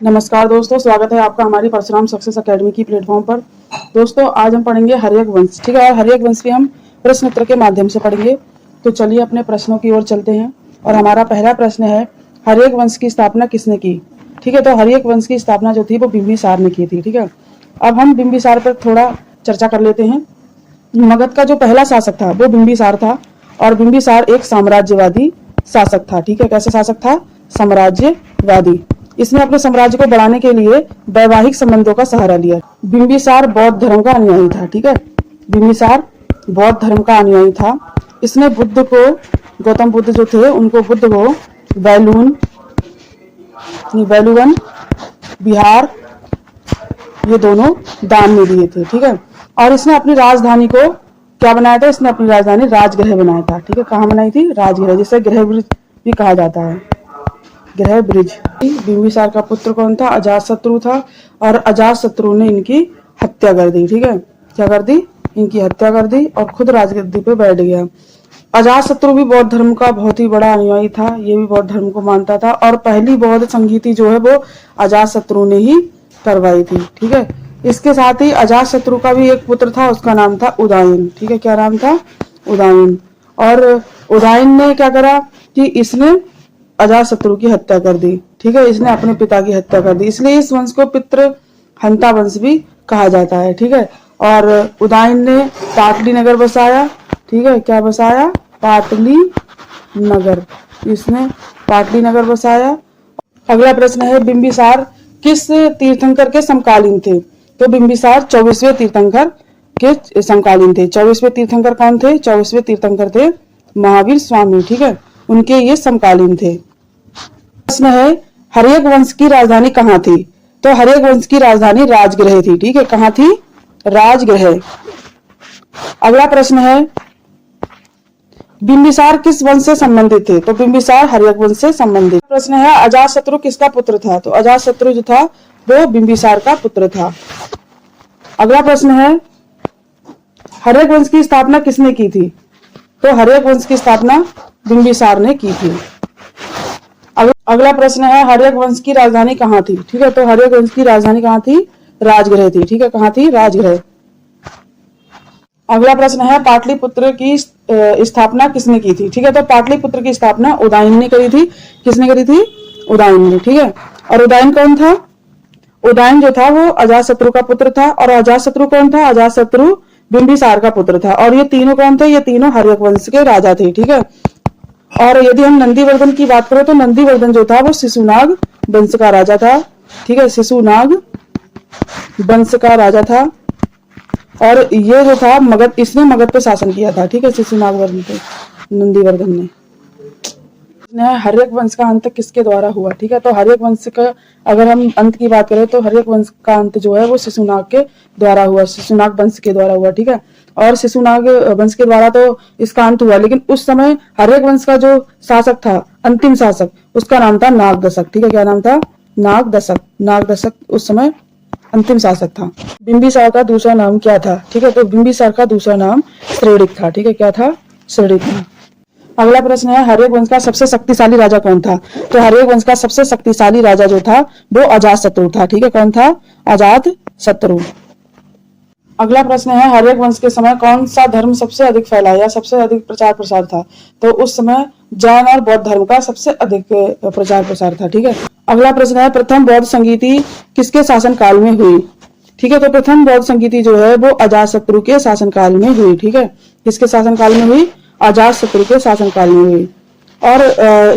नमस्कार दोस्तों, स्वागत है आपका हमारी परशुराम सक्सेस एकेडमी की प्लेटफॉर्म पर। दोस्तों आज हम पढ़ेंगे हर्यक वंश। ठीक है, और हर्यक वंश भी हम प्रश्न उत्तर के माध्यम से पढ़ेंगे। तो चलिए अपने प्रश्नों की ओर चलते हैं। और हमारा पहला प्रश्न है, हर्यक वंश की स्थापना किसने की? ठीक है, तो हर्यक वंश की स्थापना जो थी वो बिंबिसार ने की थी। ठीक है, अब हम बिंबिसार पर थोड़ा चर्चा कर लेते हैं। मगध का जो पहला शासक था वो बिंबिसार था, और बिंबिसार एक साम्राज्यवादी शासक था। ठीक है, कैसा शासक था? साम्राज्यवादी। इसने अपने साम्राज्य को बढ़ाने के लिए वैवाहिक संबंधों का सहारा लिया। बिंबिसार बौद्ध धर्म का अनुयायी था। ठीक है, बिंबिसार बौद्ध धर्म का अनुयायी था। इसने बुद्ध को, गौतम बुद्ध जो थे उनको, बुद्ध को वैलुवन, बिहार ये दोनों दान में दिए थे। ठीक है, और इसने अपनी राजधानी को क्या बनाया था? इसने अपनी राजधानी राजगृह बनाया था। ठीक है, कहाँ बनाई थी? राजगृह, जिसे गृह ब्रिज भी कहा जाता है, गृह ब्रिज। बिंबिसार का पुत्र कौन था? अजातशत्रु था, और अजातशत्रु ने इनकी हत्या कर दी। ठीक है, क्या कर दी? इनकी हत्या कर दी और खुद राजगद्दी पे बैठ गया। अजातशत्रु भी बौद्ध धर्म का बहुत ही बड़ा अनुयायी था, ये भी बौद्ध धर्म को मानता था, और पहली बौद्ध संगीति जो है वो अजातशत्रु ने ही करवाई थी। ठीक है, इसके साथ ही अजातशत्रु का भी एक पुत्र था, उसका नाम था उदयन। ठीक है, क्या नाम था? उदयन। और उदयन ने क्या करा कि इसने अजातशत्रु की हत्या कर दी। ठीक है, इसने अपने पिता की हत्या कर दी, इसलिए इस वंश को पितृ हंता वंश भी कहा जाता है। ठीक है, और उदयन ने पाटली नगर बसाया। ठीक है, क्या बसाया? पाटली नगर, इसने पाटली नगर बसाया। अगला प्रश्न है, बिंबिसार किस तीर्थंकर के समकालीन थे? तो बिंबिसार 24वें तीर्थंकर के समकालीन थे। 24वें तीर्थंकर कौन थे? 24वें तीर्थंकर थे महावीर स्वामी। ठीक है, उनके ये समकालीन थे। प्रश्न है, हर्यक वंश की राजधानी कहाँ थी? तो हर्यक वंश की राजधानी राजगृह थी। ठीक है, कहाँ थी? राजगृह। अगला प्रश्न है, बिंबिसार किस वंश से संबंधित थे? तो बिंबिसार हर्यक वंश से संबंधित। प्रश्न है, अजातशत्रु किसका पुत्र था? तो अजातशत्रु जो था वो बिंबिसार का पुत्र था। अगला प्रश्न है, हर्यक वंश की स्थापना किसने की थी? तो हर्यक वंश की स्थापना बिंबिसार ने की थी। अगला प्रश्न है, हर्यक वंश की राजधानी कहाँ थी? ठीक है, तो हर्यक वंश की राजधानी कहाँ थी? राजगृह थी। ठीक है, कहाँ थी? राजगृह। अगला प्रश्न है, पाटलिपुत्र की स्थापना किसने की थी? ठीक है, तो पाटलिपुत्र की स्थापना उदयन ने करी थी। किसने करी थी? उदयन ने। ठीक है, और उदयन कौन था? उदयन जो था वो अजातशत्रु का पुत्र था। और अजातशत्रु कौन था? अजातशत्रु बिंबिसार का पुत्र था। और ये तीनों कौन थे? ये तीनों हर्यक वंश के राजा थे। ठीक है, और यदि हम नंदीवर्धन की बात करें तो नंदीवर्धन जो था वो शिशुनाग वंश का राजा था। ठीक है, शिशुनाग वंश का राजा था, और ये जो था मगध, इसने मगध पे शासन किया था। ठीक है, शिशुनाग वंश पे नंदीवर्धन ने। हर्यक वंश का अंत किसके द्वारा हुआ? ठीक है, तो हर्यक वंश का अगर हम अंत की बात करें तो हर्यक वंश का अंत जो है वो शिशुनाग के द्वारा हुआ, शिशुनाग वंश के द्वारा हुआ। ठीक है, और शिशुनाग वंश के द्वारा तो इसका अंत हुआ, लेकिन उस समय हर्यक वंश का जो शासक था, अंतिम शासक, उसका नाम था नागदशक। ठीक है, क्या नाम था? नागदशक। नागदशक उस समय अंतिम शासक था। बिंबिसार का दूसरा नाम क्या था? ठीक है, तो बिंबिसार का दूसरा नाम श्रेणिक था। ठीक है, क्या था? श्रेणिक था। अगला प्रश्न है, हर्यक वंश का सबसे शक्तिशाली राजा कौन था? तो हर्यक वंश का सबसे शक्तिशाली राजा जो था वो अजातशत्रु था। ठीक है, कौन था? अजातशत्रु। अगला प्रश्न है, हर्यक वंश के समय कौन सा धर्म सबसे अधिक फैला या सबसे अधिक प्रचार प्रसार था? तो उस समय जैन और बौद्ध धर्म का सबसे अधिक प्रचार प्रसार था। ठीक है, अगला प्रश्न है, प्रथम बौद्ध संगीति किसके शासन काल में हुई? ठीक है, तो प्रथम बौद्ध संगीति जो है वो अजातशत्रु के शासन काल में हुई। ठीक है, किसके शासन काल में हुई? अजातशत्रु के शासन काल में हुई। और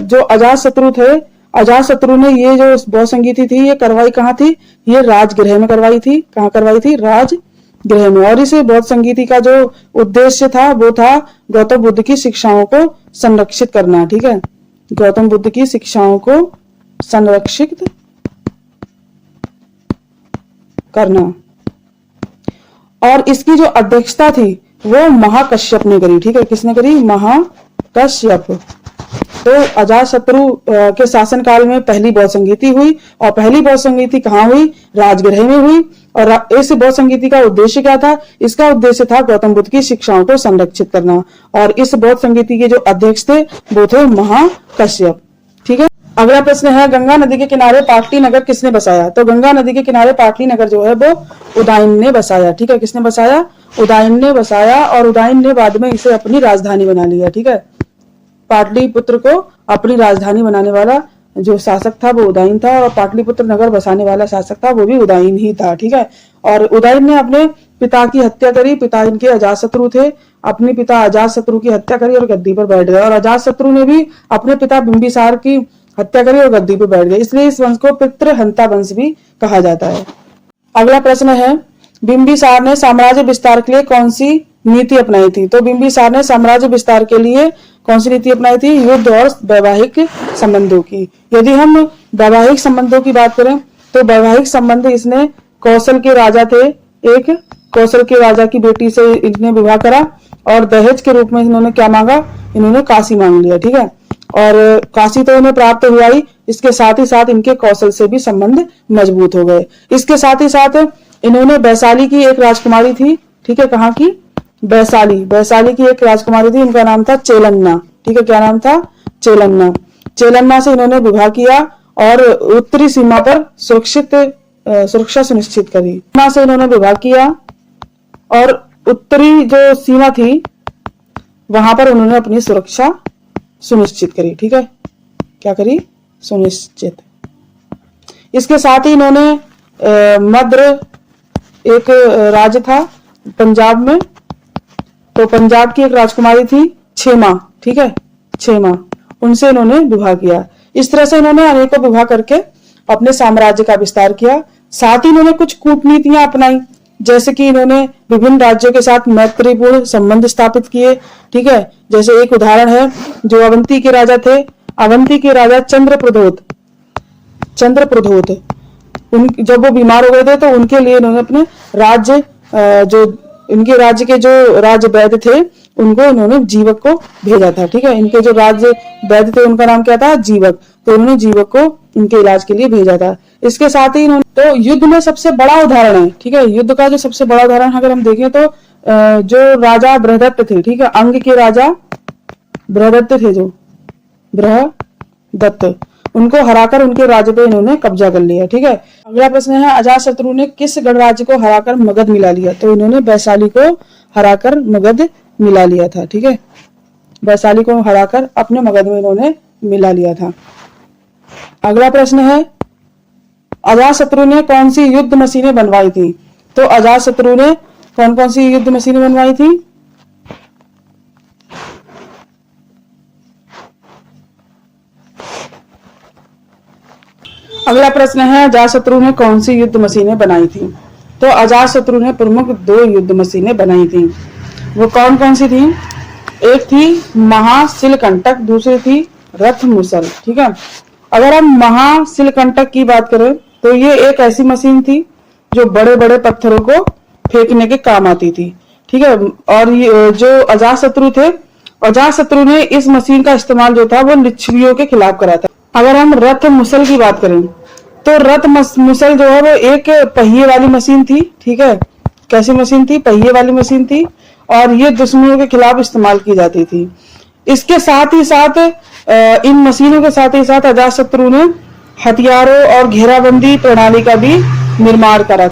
जो अजातशत्रु थे, अजातशत्रु ने ये जो बौद्ध संगीति थी ये करवाई कहाँ थी? ये राजगृह में करवाई थी। कहाँ करवाई थी? राजगृह में। और इसे बौद्ध संगीति का जो उद्देश्य था वो था गौतम बुद्ध की शिक्षाओं को संरक्षित करना। ठीक है, गौतम बुद्ध की शिक्षाओं को संरक्षित करना। और इसकी जो अध्यक्षता थी वो महाकश्यप ने करी। ठीक है, किसने करी? महाकश्यप। तो अजातशत्रु के शासन काल में पहली बौद्ध संगीति हुई, और पहली बौद्ध संगीति कहाँ हुई? राजगृह में हुई। और इस बौद्ध संगीति का उद्देश्य क्या था? इसका उद्देश्य था गौतम बुद्ध की शिक्षाओं को संरक्षित करना। और इस बौद्ध संगीति के जो अध्यक्ष थे वो थे महाकश्यप। ठीक है, अगला प्रश्न है, गंगा नदी के किनारे पाटली नगर किसने बसाया? तो गंगा नदी के किनारे पाटली नगर जो है वो उदायन ने बसाया। ठीक है, किसने बसाया? उदायन ने बसाया, और उदायन ने बाद में इसे अपनी राजधानी बना लिया। ठीक है, पाटलिपुत्र को अपनी राजधानी बनाने वाला जो शासक था वो उदायन था, और पाटलिपुत्र नगर बसाने वाला शासक था वो भी उदायन ही था। ठीक है, और उदायन ने अपने पिता की हत्या करी। पिता इनके अजातशत्रु थे। अपने पिता अजातशत्रु की हत्या करी और गद्दी पर बैठ गए, और अजातशत्रु ने भी अपने पिता बिंबिसार की हत्या करी और गद्दी पर बैठ गए। इसलिए इस वंश को पितृहंता वंश भी कहा जाता है। अगला प्रश्न है, बिंबिसार ने साम्राज्य विस्तार के लिए कौन सी नीति अपनाई थी? तो बिंबिसार ने साम्राज्य विस्तार के लिए कौन सी नीति अपनाई थी? युद्ध और वैवाहिक संबंधों की। यदि हम वैवाहिक संबंधों की बात करें तो वैवाहिक संबंध इसने कौशल के राजा थे, एक कौशल के राजा की बेटी से इन्होंने विवाह करा, और दहेज के रूप में इन्होंने क्या मांगा? इन्होंने काशी मांग लिया। ठीक है, और काशी तो इन्हें प्राप्त हुआ ही, इसके साथ ही साथ इनके कौशल से भी संबंध मजबूत हो गए। इसके साथ ही साथ इन्होंने वैशाली की एक राजकुमारी थी। ठीक है, कहाँ की? वैशाली। वैशाली की एक राजकुमारी थी, इनका नाम था चेलन्ना। ठीक है, क्या नाम था? चेलन्ना। चेलन्ना से इन्होंने विवाह किया और उत्तरी सीमा पर सुरक्षा सुनिश्चित करी। सीमा से इन्होंने विवाह किया और उत्तरी जो सीमा थी वहां पर उन्होंने अपनी सुरक्षा सुनिश्चित करी। ठीक है, क्या करी? सुनिश्चित। इसके साथ ही इन्होंने मद्र एक राज्य था पंजाब में, तो पंजाब की एक राजकुमारी थी क्षेमा। ठीक है, क्षेमा, उनसे इन्होंने विवाह किया। इस तरह से इन्होंने अनेकों विवाह करके अपने साम्राज्य का विस्तार किया। साथ ही इन्होंने कुछ कूटनीतियां अपनाई, जैसे कि इन्होंने विभिन्न राज्यों के साथ मैत्रीपूर्ण संबंध स्थापित किए। ठीक है, जैसे एक उदाहरण है, जो अवंती के राजा थे, अवंती के राजा चंद्रप्रदोत, जब वो बीमार हो गए थे तो उनके लिए इन्होंने अपने राज्य जो इनके राज्य के जो राज्य वैद्य थे उनको इन्होंने जीवक को भेजा था। ठीक है, इनके जो राज्य वैद्य थे उनका नाम क्या था? जीवक। तो उन्होंने जीवक को इनके इलाज के लिए भेजा था। इसके साथ ही इन्होंने, तो युद्ध में सबसे बड़ा उदाहरण है। ठीक है, युद्ध का जो सबसे बड़ा उदाहरण अगर हम देखें तो जो राजा बृहदत्त थे, ठीक है, अंग के राजा बृहदत्त थे, जो बृहदत्त, उनको हराकर उनके राज्य पे इन्होंने कब्जा कर लिया। ठीक है, अगला प्रश्न है, अजातशत्रु ने किस गणराज्य को हराकर मगध मिला लिया? तो इन्होंने वैशाली को हराकर मगध मिला लिया था। ठीक है, वैशाली को हराकर अपने मगध में इन्होंने मिला लिया था। अगला प्रश्न है, अजातशत्रु ने कौन सी युद्ध मशीनें बनवाई थी? तो अजातशत्रु ने कौन कौन सी युद्ध मशीनें बनवाई थी? अगला प्रश्न है, अजातशत्रु ने कौन सी युद्ध मशीनें बनाई थी? तो अजातशत्रु ने प्रमुख 2 युद्ध मशीनें बनाई थी। वो कौन कौन सी थी? एक थी महाशिलकंटक, दूसरी थी रथ मुसल। ठीक है, अगर हम महाशिलकंटक की बात करें तो ये एक ऐसी मशीन थी जो बड़े बड़े पत्थरों को फेंकने के काम आती थी। ठीक है, और ये जो अजातशत्रु थे, अजातशत्रु ने इस मशीन का इस्तेमाल जो था वो लिच्छवियों के खिलाफ करा था। अगर हम रथ मुसल की बात करें तो रथ मुसल जो है वो एक पहिए वाली मशीन थी। ठीक है, कैसी मशीन थी? पहिए वाली मशीन थी, और ये दुश्मनों के खिलाफ इस्तेमाल की जाती थी। इसके साथ ही साथ इन मशीनों के साथ ही साथ अजातशत्रु ने हथियारों और घेराबंदी प्रणाली का भी निर्माण करा।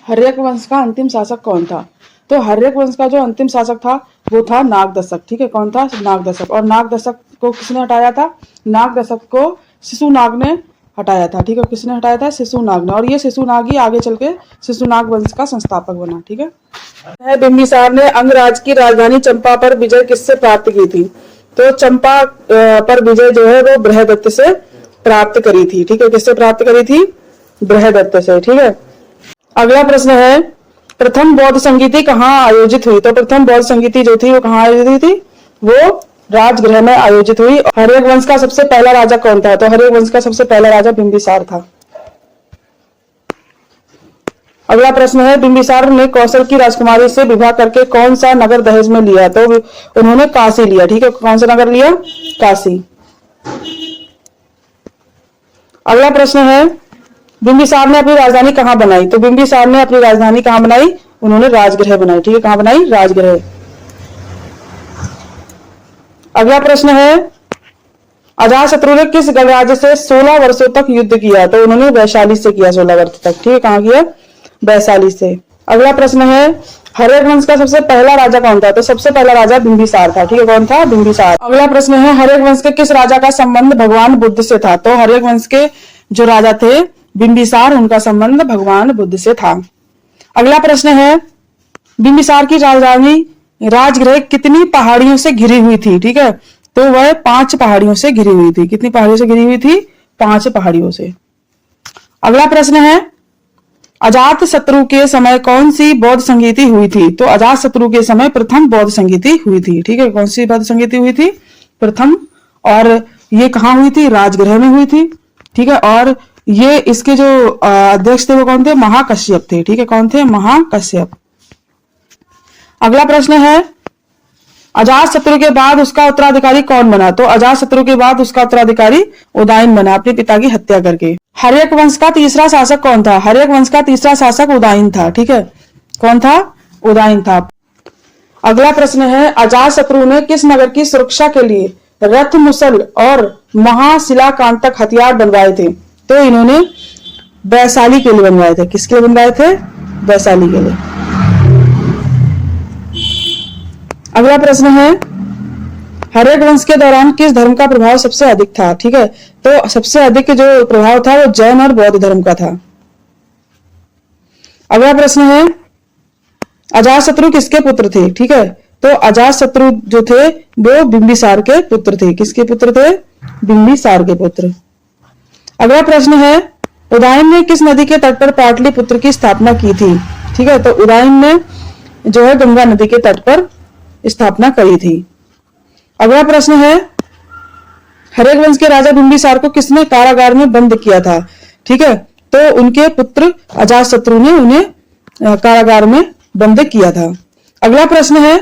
हर्यक वंश का अंतिम शासक कौन था? तो हर्यक वंश का जो अंतिम शासक था वो था नागदशक। ठीक है, कौन था? नागदशक। और नागदशक को किसने हटाया था? नागदशक को शिशुनाग ने हटाया था। ठीक है, किसने हटाया था? शिशुनाग ने। और ये शिशुनाग ही आगे चल के शिशुनाग वंश का संस्थापक बना। ठीक है, बिंबिसार ने अंगराज की राजधानी चंपा पर विजय किससे प्राप्त की थी? तो चंपा पर विजय जो है वो बृहदत्त से प्राप्त करी थी। ठीक है, किससे प्राप्त करी थी? बृहदत्त से। ठीक है, अगला प्रश्न है, प्रथम बौद्ध संगीति कहाँ आयोजित हुई? तो प्रथम बौद्ध संगीति जो थी वो कहाँ आयोजित हुई थी? वो राजगृह में आयोजित हुई। हर्यक वंश का सबसे पहला राजा कौन था? तो हर्यक वंश का सबसे पहला राजा बिंबिसार था। अगला प्रश्न है, बिंबिसार ने कौशल की राजकुमारी से विवाह करके कौन सा नगर दहेज में लिया? तो उन्होंने काशी लिया। ठीक है, कौन सा नगर लिया? काशी। अगला प्रश्न है, बिंबिसार ने अपनी राजधानी कहाँ बनाई? तो बिंबिसार ने अपनी राजधानी कहाँ बनाई? उन्होंने राजगृह बनाई। ठीक है, कहाँ बनाई? राजगृह। अगला प्रश्न है, अजातशत्रु ने किस गणराज्य से 16 वर्षों तक युद्ध किया? तो उन्होंने वैशाली से किया 16 वर्ष तक। ठीक है, कहाँ किया? वैशाली से। अगला प्रश्न है हर्यक वंश का सबसे पहला राजा कौन था? तो सबसे पहला राजा बिंबिसार था। ठीक है, कौन था? बिंबिसार। अगला प्रश्न है हर्यक वंश के किस राजा का संबंध भगवान बुद्ध से था? तो हर्यक वंश के जो राजा थे बिंबिसार, उनका संबंध भगवान बुद्ध से था। अगला प्रश्न है बिंबिसार की राजधानी राजगृह कितनी पहाड़ियों से घिरी हुई थी? ठीक है, तो वह 5 पहाड़ियों से घिरी हुई थी। कितनी पहाड़ियों से घिरी हुई थी? 5 पहाड़ियों से। अगला प्रश्न है अजात शत्रु के समय कौन सी बौद्ध संगीति हुई थी? तो अजात शत्रु के समय प्रथम बौद्ध संगीति हुई थी। ठीक है, कौन सी बौद्ध संगीति हुई थी? प्रथम। और ये कहाँ हुई थी? राजगृह में हुई थी। ठीक है, और ये इसके जो अध्यक्ष थे वो कौन थे? महाकश्यप थे। ठीक है, कौन थे? महाकश्यप। अगला प्रश्न है अजातशत्रु के बाद उसका उत्तराधिकारी कौन बना? तो अजातशत्रु के बाद उसका उत्तराधिकारी उदयन बना, अपने पिता की हत्या करके। हर्यक वंश का तीसरा शासक कौन था? हर्यक वंश का तीसरा शासक उदयन था। ठीक है, कौन था? उदयन था। अगला प्रश्न है अजातशत्रु ने किस नगर की सुरक्षा के लिए रथ, मुसल और महाशिलाकांतक हथियार बनवाए थे? तो इन्होंने वैशाली के लिए बनवाए थे। किसके लिए बनवाए थे? वैशाली के लिए। अगला प्रश्न है हर्यक वंश के दौरान किस धर्म का प्रभाव सबसे अधिक था? ठीक है, तो सबसे अधिक जो प्रभाव था वो जैन और बौद्ध धर्म का था। अगला प्रश्न है अजातशत्रु किसके पुत्र थे? ठीक है, तो अजातशत्रु जो थे वो बिंबिसार के पुत्र थे। किसके पुत्र थे? बिंबिसार के पुत्र। अगला प्रश्न है उदयन ने किस नदी के तट पर पाटलिपुत्र की स्थापना की थी? ठीक है, तो उदयन ने जो है गंगा नदी के तट पर स्थापना करी थी। अगला प्रश्न है हर्यक वंश के राजा बिंबिसार को किसने कारागार में बंद किया था? ठीक है, तो उनके पुत्र अजातशत्रु ने उन्हें कारागार में बंद किया था। अगला प्रश्न है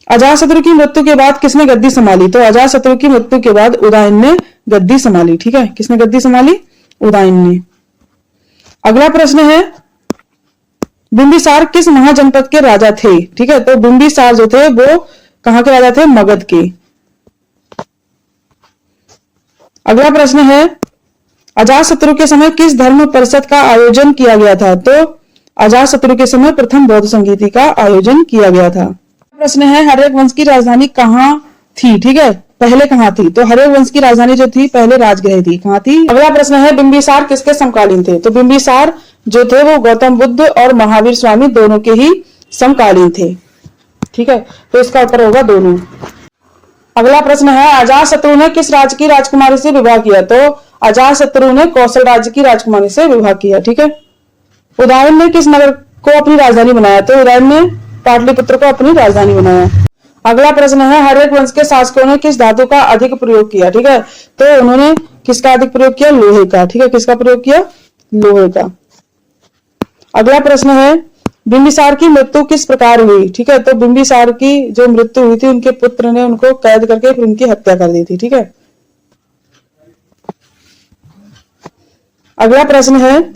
अजातशत्रु की मृत्यु के बाद किसने गद्दी संभाली? तो अजातशत्रु की मृत्यु के बाद उदयन ने गद्दी संभाली। ठीक है, किसने गद्दी संभाली? उदयन ने। अगला प्रश्न है बिंबिसार किस महाजनपद के राजा थे? ठीक है, तो बिंबिसार जो थे वो कहां के राजा थे? मगध के। अगला प्रश्न है अजातशत्रु के समय किस धर्म परिषद का आयोजन किया गया था? तो अजातशत्रु के समय प्रथम बौद्ध संगीति का आयोजन किया गया था। प्रश्न है हर्यक वंश की राजधानी कहाँ थी? ठीक है, पहले कहाँ थी? तो हर्यक वंश की राजधानी जो थी पहले राजगृह थी। कहाँ थी? अगला प्रश्न है बिंबिसार किसके समकालीन थे? तो बिंबिसार जो थे वो गौतम बुद्ध और महावीर स्वामी दोनों के ही समकालीन थे। ठीक है, तो इसका उत्तर होगा दोनों। अगला प्रश्न है अजातशत्रु ने किस राज्य की राजकुमारी से विवाह किया? तो अजातशत्रु ने कौशल राज्य की राजकुमारी से विवाह किया। ठीक है, उदयन ने किस नगर को अपनी राजधानी बनाया? तो उदयन ने पाटलिपुत्र को अपनी राजधानी बनाया। अगला प्रश्न है हर्यक वंश के शासकों ने किस धातु का अधिक प्रयोग किया? ठीक है, तो उन्होंने किसका अधिक प्रयोग किया? लोहे का। ठीक है, किसका प्रयोग किया? लोहे का। अगला प्रश्न है बिंबिसार की मृत्यु किस प्रकार हुई? ठीक है, तो बिंबिसार की जो मृत्यु हुई थी उनके पुत्र ने उनको कैद करके फिर उनकी हत्या कर दी थी। ठीक है, अगला प्रश्न है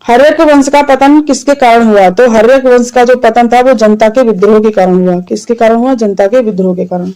हर्यक वंश का पतन किसके कारण हुआ? तो हर्यक वंश का जो पतन था वो जनता के विद्रोह के कारण हुआ। किसके कारण हुआ? जनता के विद्रोह के कारण।